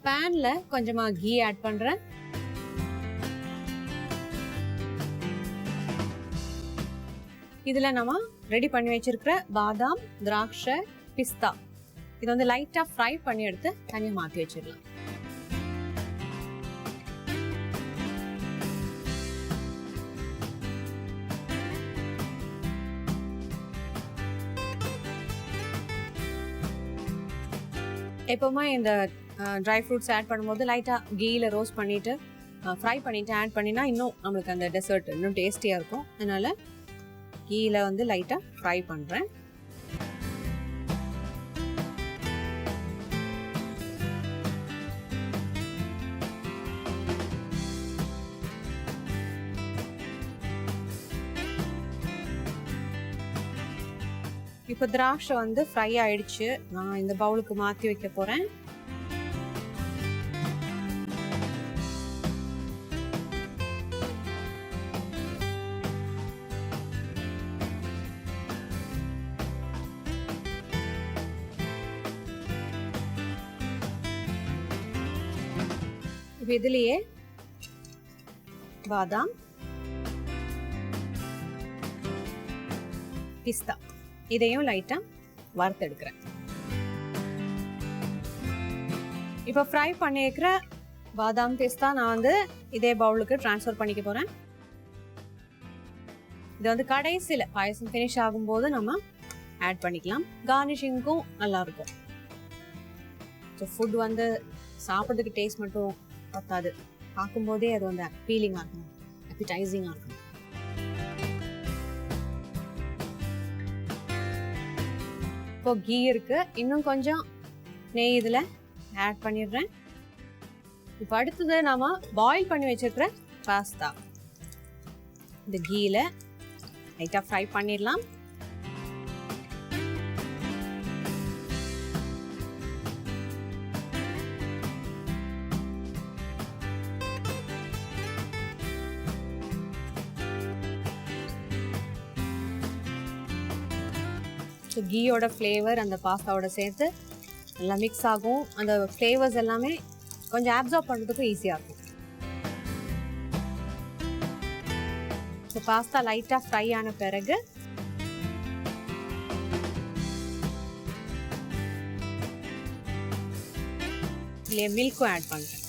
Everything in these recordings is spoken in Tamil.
பேன்ல கொஞ்சமா கீ ஆட் பண்றேன். இதுல நம்ம ரெடி பண்ணி வச்சிருக்கிற பாதாம், திராட்சை, பிஸ்தா இது வந்து லைட்டா ஃப்ரை பண்ணி எடுத்து தனியா மாத்தி வச்சிடலாம். எப்பவுமே இந்த ட்ரை ஃப்ரூட்ஸ் ஆட் பண்ணும்போது லைட்டாக கீயில் ரோஸ்ட் பண்ணிவிட்டு ஃப்ரை பண்ணிவிட்டு ஆட் பண்ணினா இன்னும் நம்மளுக்கு அந்த டெசர்ட் இன்னும் டேஸ்டியாக இருக்கும். அதனால் கீயில் வந்து லைட்டாக ஃப்ரை பண்ணுறேன். இப்போ திராட்சை வந்து ஃப்ரை ஆயிடுச்சு. நான் இந்த பவுலுக்கு மாற்றி வைக்க போகிறேன். இப்போ இதுலேயே பாதாம், பிஸ்தா இதையும் லைட்டா வறுத்தெடுக்கிறேன். இப்போ ஃப்ரை பண்ணிக்கிற பாதாம், பிஸ்தா நான் வந்து இதே பவுலுக்கு ட்ரான்ஸ்ஃபர் பண்ணிக்க போறேன். இது வந்து கடைசியில் பாயசம் ஃபினிஷ் ஆகும்போது நம்ம ஆட் பண்ணிக்கலாம். கார்னிஷிங்க்கும் நல்லா இருக்கும். ஸோ ஃபுட் வந்து சாப்பிட்றதுக்கு டேஸ்ட் மட்டும் பத்தாது, பார்க்கும்போதே அது வந்து அப்பீலிங்காக இருக்கணும், அப்பீடைசிங்காக இருக்கணும். இப்போ கீ இருக்கு, இன்னும் கொஞ்சம் நெய் இதில் ஆட் பண்ணிடுறேன். இப்போ அடுத்தது நாம பாயில் பண்ணி வச்சிருக்கிற பாஸ்தா இந்த கீல லைட்டாக ஃப்ரை பண்ணிடலாம். ஸோ கீயோட ஃப்ளேவர் அந்த பாஸ்தாவோட சேர்த்து நல்லா மிக்ஸ் ஆகும். அந்த ஃப்ளேவர்ஸ் எல்லாமே கொஞ்சம் அப்சார்ப் பண்ணுறதுக்கும் ஈஸியாக இருக்கும். ஸோ பாஸ்தா லைட்டாக ஃப்ரை ஆன பிறகு இதுலேயே மில்க்கும் ஆட் பண்ணுறேன்.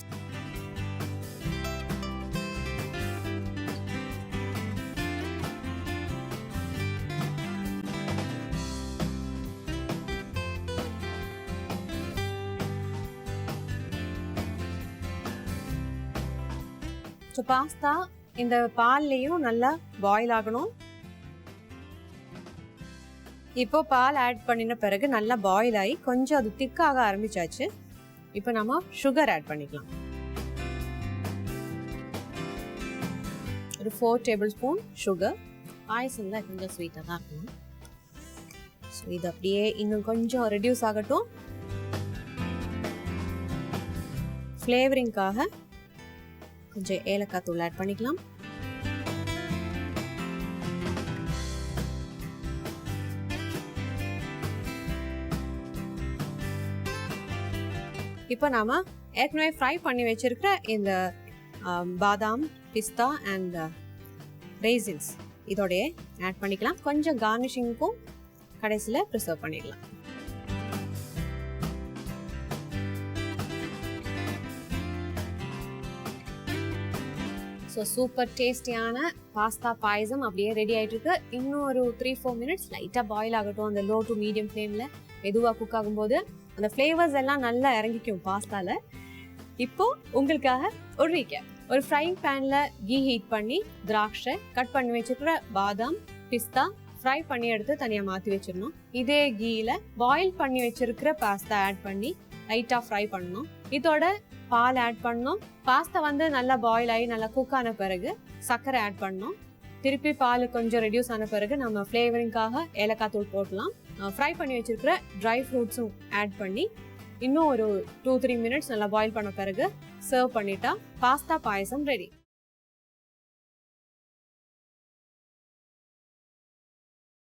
ஸோ பாஸ்தா இந்த பால்லையும் நல்லா பாயில் ஆகணும். இப்போ பால் ஆட் பண்ணின பிறகு நல்லா பாயில் ஆகி கொஞ்சம் அது திக்காக ஆரம்பிச்சாச்சு. இப்போ நம்ம சுகர் ஆட் பண்ணிக்கலாம். ஒரு 4 டேபிள் ஸ்பூன் சுகர். பாயசம் தான் கொஞ்சம் ஸ்வீட்டாக தான் இருக்கணும். ஸோ இது அப்படியே இன்னும் கொஞ்சம் ரெடியூஸ் ஆகட்டும். ஃப்ளேவரிங்காக கொஞ்சம் ஏலக்காய் தூள் ஆட் பண்ணிக்கலாம். இப்போ நாம ஏற்கனவே ஃப்ரை பண்ணி வச்சிருக்கிற இந்த பாதாம், பிஸ்தா அண்ட் ரேசின்ஸ் இதோடைய ஆட் பண்ணிக்கலாம். கொஞ்சம் கார்னிஷிங்க்கும் கடைசியில் ப்ரிசர்வ் பண்ணிடலாம். ஸோ சூப்பர் டேஸ்டியான பாஸ்தா பாயசம் அப்படியே ரெடி ஆகிட்டு இருக்கு. இன்னும் ஒரு 3-4 மினிட்ஸ் லைட்டாக பாயில் ஆகட்டும். அந்த லோ டு மீடியம் ஃப்ளேமில் மெதுவாக குக் ஆகும்போது அந்த ஃப்ளேவர்ஸ் எல்லாம் நல்லா இறங்கிக்கும் பாஸ்தாவில். இப்போ உங்களுக்காக ஒரு ரீகேப். ஒரு ஃப்ரைங் பேனில் கீ ஹீட் பண்ணி திராட்சை, கட் பண்ணி வச்சுக்கிற பாதாம், பிஸ்தா ஃப்ரை பண்ணி எடுத்து தனியாக மாற்றி வச்சிடணும். இதே கீயில் பாயில் பண்ணி வச்சிருக்கிற பாஸ்தா ஆட் பண்ணி லைட்டாக ஃப்ரை பண்ணணும். இதோட பால் ஆட் பண்ணணும். பாஸ்தா வந்து நல்லா பாயில் ஆகி நல்லா குக் ஆன பிறகு சர்க்கரை ஆட் பண்ணணும். திருப்பி பால் கொஞ்சம் ரெடியூஸ் ஆன பிறகு நம்ம ஃப்ளேவரிங்காக ஏலக்காய் தூள் போடலாம். ஃப்ரை பண்ணி வச்சிருக்கிற ட்ரை ஃப்ரூட்ஸும் ஆட் பண்ணி இன்னும் ஒரு 2-3 மினிட்ஸ் நல்லா பாயில் பண்ண பிறகு சர்வ் பண்ணிட்டா பாஸ்தா பாயசம் ரெடி.